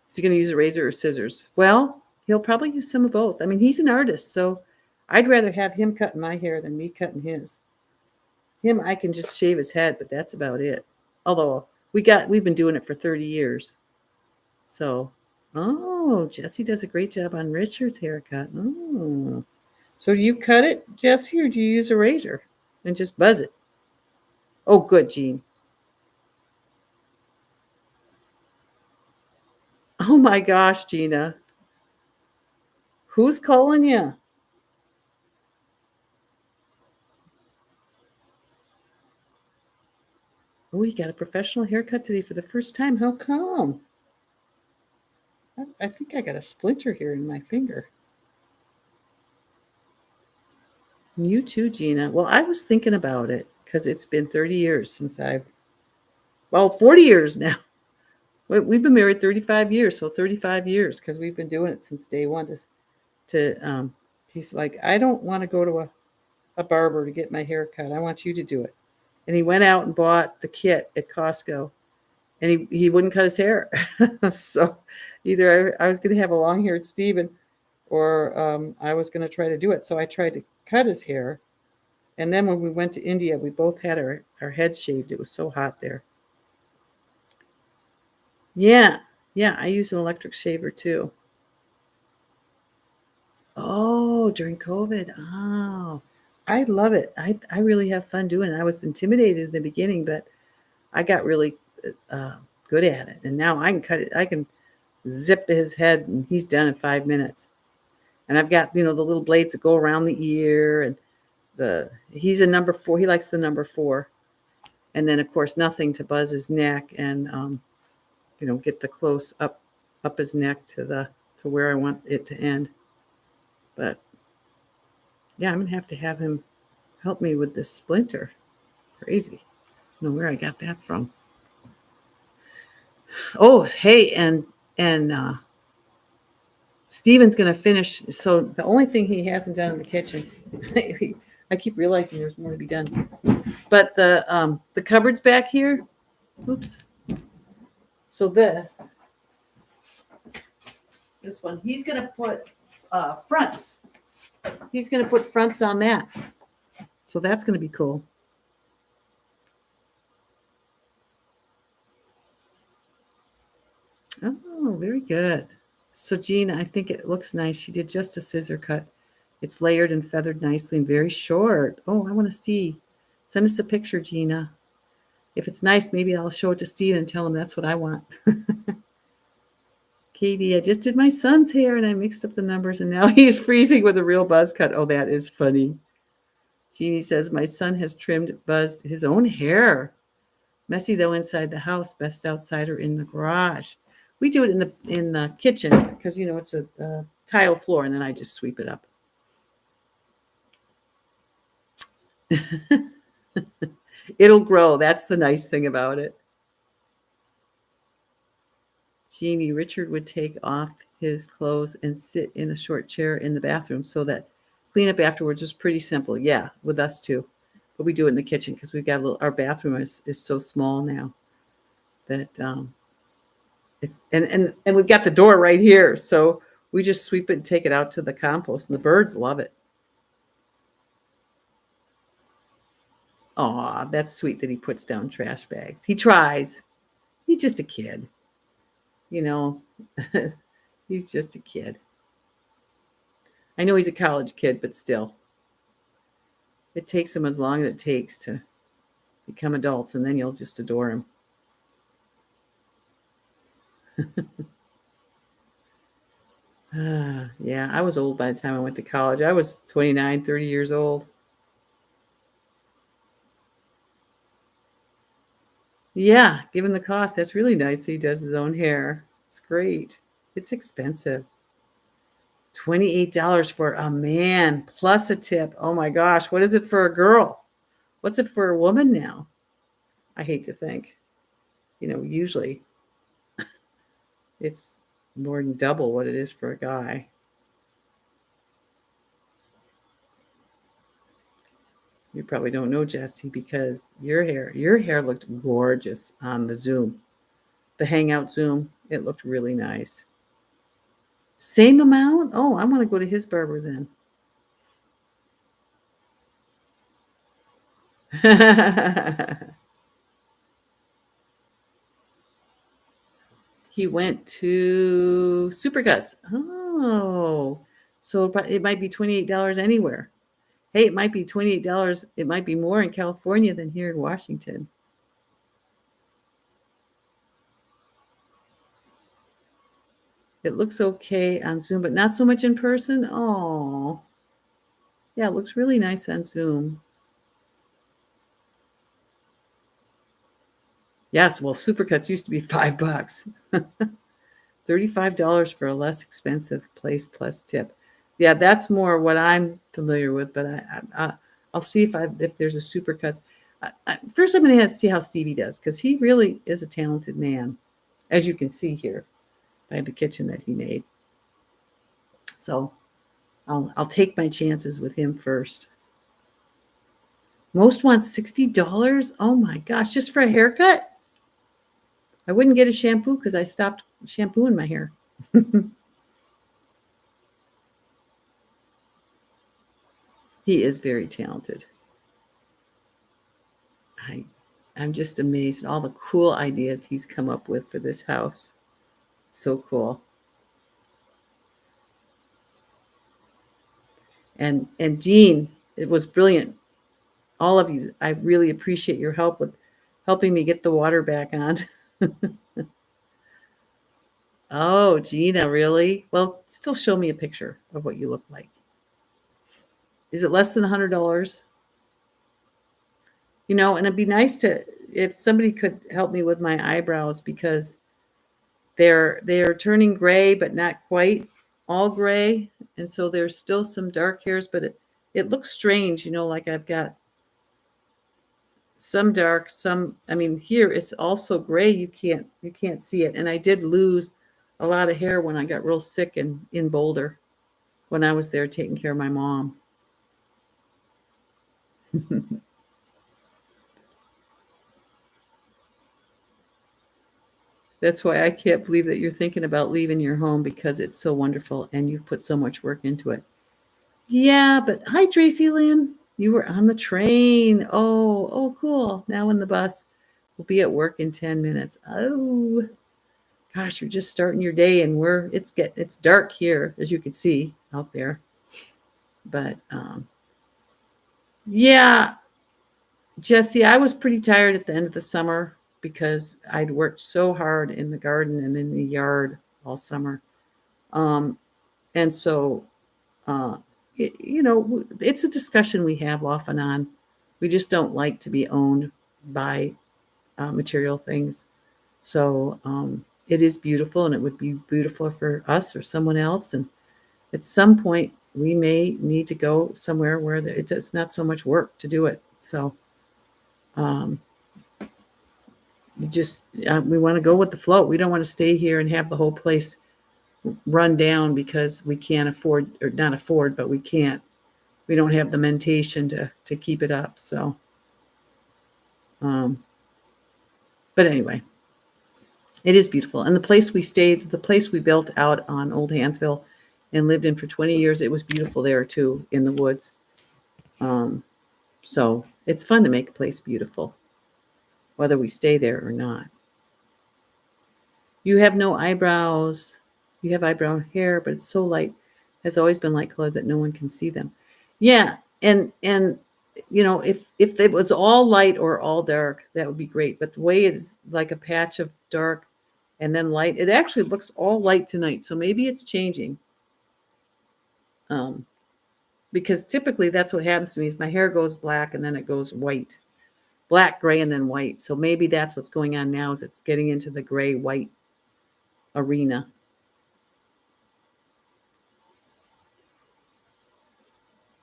[SPEAKER 1] Is he going to use a razor or scissors? Well, he'll probably use some of both. I mean, he's an artist, so I'd rather have him cutting my hair than me cutting his. Him, I can just shave his head, but that's about it. Although we've been doing it for 30 years. So, oh, Jesse does a great job on Richard's haircut. Oh. So do you cut it, Jesse, or do you use a razor and just buzz it? Oh, good, Jean. Oh my gosh, Gina. Who's calling you? Oh, he got a professional haircut today for the first time. How come? I think I got a splinter here in my finger. You too, Gina. Well, I was thinking about it because it's been 30 years since 40 years now. We've been married 35 years, so 35 years because we've been doing it since day one. He's like, I don't want to go to a barber to get my hair cut. I want you to do it. And he went out and bought the kit at Costco, and he wouldn't cut his hair. So either I was going to have a long-haired Steven, or I was going to try to do it. So I tried to cut his hair. And then when we went to India, we both had our heads shaved. It was so hot there. Yeah, I use an electric shaver too. Oh, during COVID. Oh, I love it. I really have fun doing it. I was intimidated in the beginning, but I got really good at it. And now I can cut it. I can zip his head and he's done in 5 minutes. And I've got, the little blades that go around the ear, and he's a number 4. He likes the number 4. And then of course nothing to buzz his neck and get the close up his neck to where I want it to end. But yeah, I'm gonna have him help me with this splinter. Crazy. I don't know where I got that from. Oh, hey, and Steven's gonna finish. So the only thing he hasn't done in the kitchen, I keep realizing there's more to be done. But the cupboards back here. Oops. So this one, he's gonna put fronts. He's gonna put fronts on that. So that's gonna be cool. Oh, very good. So Gina, I think it looks nice. She did just a scissor cut. It's layered and feathered nicely and very short. Oh, I want to see. Send us a picture, Gina. If it's nice, maybe I'll show it to Steve and tell him that's what I want. Katie, I just did my son's hair and I mixed up the numbers and now he's freezing with a real buzz cut. Oh, that is funny. Jeannie says, my son has buzzed his own hair. Messy though inside the house, best outside or in the garage. We do it in the kitchen because it's a tile floor, and then I just sweep it up. It'll grow. That's the nice thing about it. Jeannie, Richard would take off his clothes and sit in a short chair in the bathroom so that cleanup afterwards was pretty simple. Yeah, with us too. But we do it in the kitchen because we've got our bathroom is so small now that it's and we've got the door right here. So we just sweep it and take it out to the compost, and the birds love it. Aw, that's sweet that he puts down trash bags. He tries. He's just a kid. He's just a kid. I know he's a college kid, but still. It takes him as long as it takes to become adults, and then you'll just adore him. Yeah, I was old by the time I went to college. I was 29, 30 years old. Yeah, given the cost, that's really nice. He does his own hair. It's great. It's expensive. $28 for a man plus a tip. Oh my gosh, what is it for a girl? What's it for a woman now? I hate to think. Usually it's more than double what it is for a guy. You probably don't know, Jesse, because your hair looked gorgeous on the Zoom. The Hangout Zoom, it looked really nice. Same amount? Oh, I want to go to his barber then. He went to Supercuts. Oh, so it might be $28 anywhere. Hey, it might be $28. It might be more in California than here in Washington. It looks okay on Zoom, but not so much in person. Oh, yeah, it looks really nice on Zoom. Yes, well, Supercuts used to be $5. $35 for a less expensive place plus tip. Yeah, that's more what I'm familiar with, but I'll see if there's a Supercuts. First, I'm going to see how Stevie does because he really is a talented man, as you can see here by the kitchen that he made. So I'll take my chances with him first. Most want $60. Oh my gosh, just for a haircut? I wouldn't get a shampoo because I stopped shampooing my hair. He is very talented. I'm just amazed at all the cool ideas he's come up with for this house. It's so cool. And Jean, it was brilliant. All of you, I really appreciate your help with helping me get the water back on. Oh, Gina, really? Well, still show me a picture of what you look like. Is it less than $100? And it'd be nice if somebody could help me with my eyebrows because they're turning gray, but not quite all gray. And so there's still some dark hairs, but it looks strange, like I've got some dark, here it's also gray. You can't see it. And I did lose a lot of hair when I got real sick in Boulder when I was there taking care of my mom. That's why I can't believe that you're thinking about leaving your home because it's so wonderful and you've put so much work into it. Yeah, but hi, Tracy Lynn. You were on the train. Oh, cool. Now in the bus. We'll be at work in 10 minutes. Oh, gosh, you're just starting your day and it's dark here, as you can see out there. But yeah, Jesse, I was pretty tired at the end of the summer because I'd worked so hard in the garden and in the yard all summer. And so, it's a discussion we have off and on. We just don't like to be owned by material things. So it is beautiful and it would be beautiful for us or someone else. And at some point, we may need to go somewhere where it's not so much work to do it. So we want to go with the flow. We don't want to stay here and have the whole place run down because we can't afford, or not afford, but we don't have the mentation to keep it up. So, but anyway, it is beautiful. And the place we built out on Old Hansville and lived in for 20 years, it was beautiful there too, in the woods. So it's fun to make a place beautiful, whether we stay there or not. You have no eyebrows. You have eyebrow hair, but it's so light, has always been light colored that no one can see them. Yeah. And if it was all light or all dark, that would be great. But the way it's like a patch of dark and then light, it actually looks all light tonight. So maybe it's changing. Because typically that's what happens to me is my hair goes black and then it goes white, black, gray, and then white. So maybe that's what's going on now is it's getting into the gray, white arena.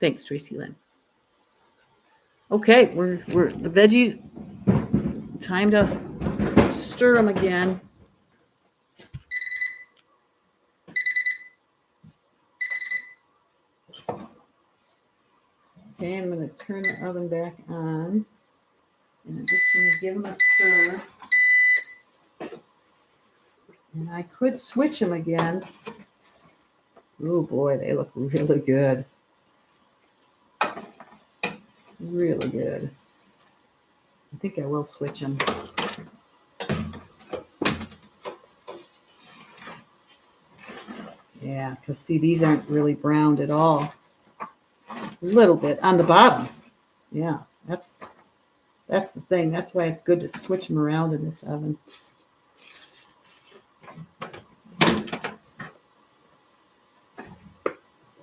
[SPEAKER 1] Thanks, Tracy Lynn. Okay, we're the veggies. Time to stir them again. Okay, I'm going to turn the oven back on, and I'm just going to give them a stir. And I could switch them again. Oh boy, they look really good. Really good. I think I will switch them. Yeah, because see, these aren't really browned at all. A little bit on the bottom. Yeah, that's the thing. That's why it's good to switch them around in this oven.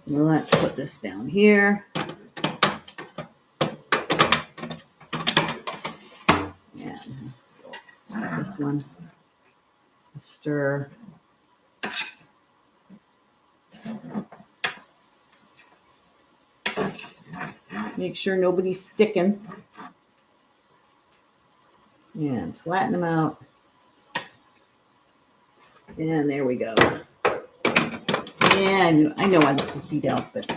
[SPEAKER 1] Let's put this down here. Yeah. this one a stir. Make sure nobody's sticking. And flatten them out. And there we go. And I know I let the heat out, but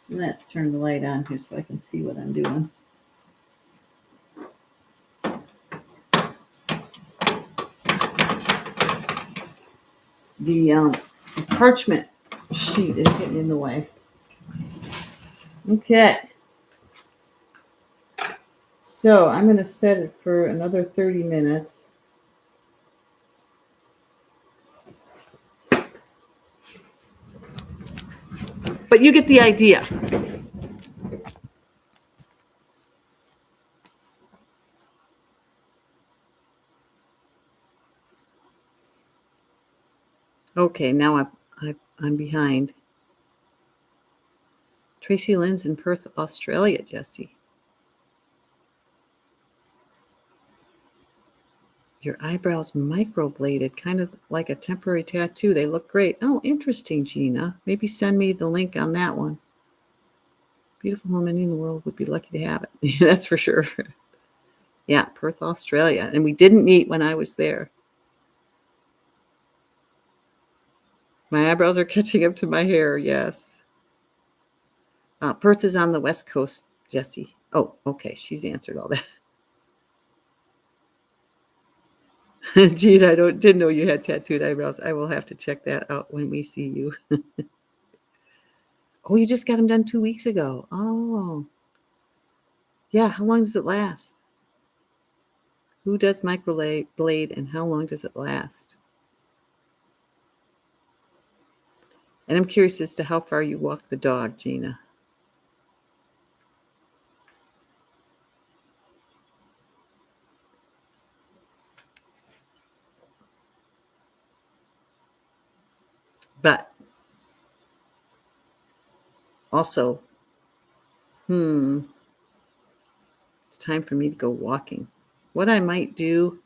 [SPEAKER 1] let's turn the light on here so I can see what I'm doing. The parchment sheet is getting in the way. Okay. So I'm going to set it for another 30 minutes. But you get the idea. Okay, now I'm behind. Tracy Lynn's in Perth, Australia, Jesse. Your eyebrows microbladed, kind of like a temporary tattoo. They look great. Oh, interesting, Gina. Maybe send me the link on that one. Beautiful woman in the world would be lucky to have it. That's for sure. Yeah, Perth, Australia. And we didn't meet when I was there. My eyebrows are catching up to my hair, yes. Perth is on the West Coast, Jessie. Oh, okay. She's answered all that. Gene, didn't know you had tattooed eyebrows. I will have to check that out when we see you. Oh, you just got them done 2 weeks ago. Oh. Yeah, how long does it last? Who does microblade and how long does it last? And I'm curious as to how far you walk the dog, Gina. But also, it's time for me to go walking. What I might do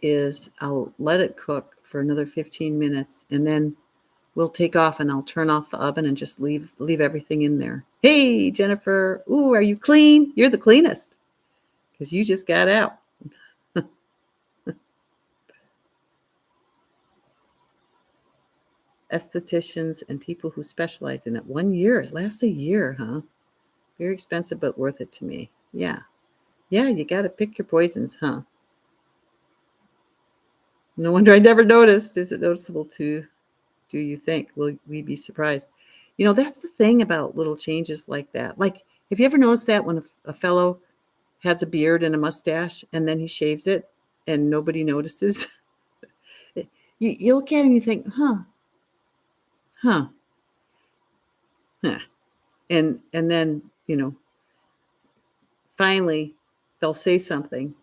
[SPEAKER 1] is I'll let it cook for another 15 minutes and then we'll take off and I'll turn off the oven and just leave everything in there. Hey, Jennifer. Ooh, are you clean? You're the cleanest because you just got out. Estheticians and people who specialize in it. 1 year. It lasts a year, huh? Very expensive, but worth it to me. Yeah. Yeah, you got to pick your poisons, huh? No wonder I never noticed. Is it noticeable to do you think? Will we be surprised? You know, that's the thing about little changes like that. Like, have you ever noticed that when a fellow has a beard and a mustache and then he shaves it and nobody notices? You look at him and you think, huh. And then, finally they'll say something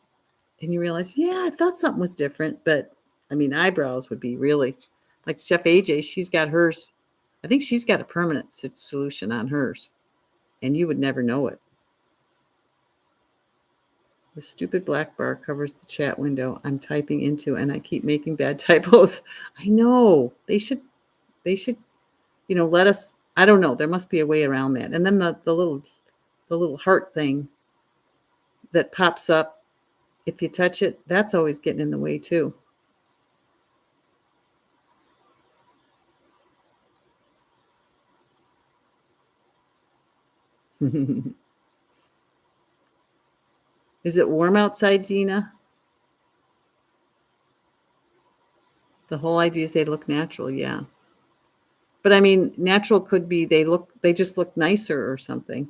[SPEAKER 1] and you realize, yeah, I thought something was different. But I mean, eyebrows would be really like Chef AJ. She's got hers. I think she's got a permanent solution on hers and you would never know it. The stupid black bar covers the chat window I'm typing into and I keep making bad typos. I know they should, let us, I don't know. There must be a way around that. And then the little heart thing that pops up. If you touch it, that's always getting in the way too. Is it warm outside, Gina? The whole idea is they look natural, yeah. But I mean, natural could be they just look nicer or something.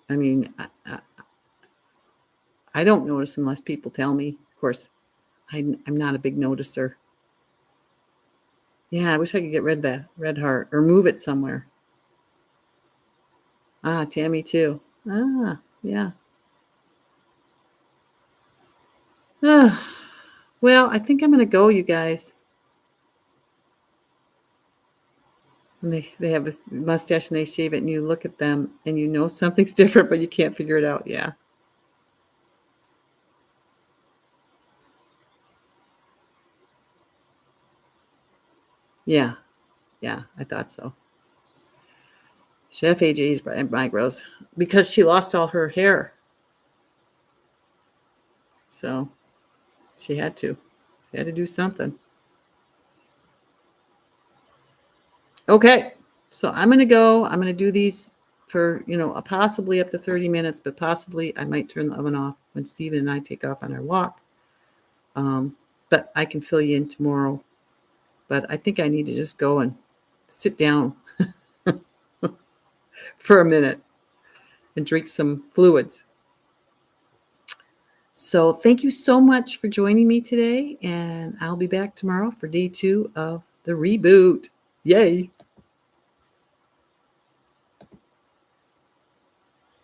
[SPEAKER 1] I mean, I don't notice unless people tell me. Of course, I'm not a big noticer. Yeah, I wish I could get rid of that red heart or move it somewhere. Ah, Tammy too. Ah, yeah. Well, I think I'm going to go, you guys. when they have a mustache and they shave it and you look at them and you know something's different, but you can't figure it out. Yeah. Yeah. Yeah. I thought so. Chef AJ's micros because she lost all her hair. So she had to. She had to do something. Okay. So I'm going to go. I'm going to do these for, possibly up to 30 minutes, but possibly I might turn the oven off when Steven and I take off on our walk. But I can fill you in tomorrow. But I think I need to just go and sit down for a minute and drink some fluids. So thank you so much for joining me today. And I'll be back tomorrow for day 2 of the reboot. Yay.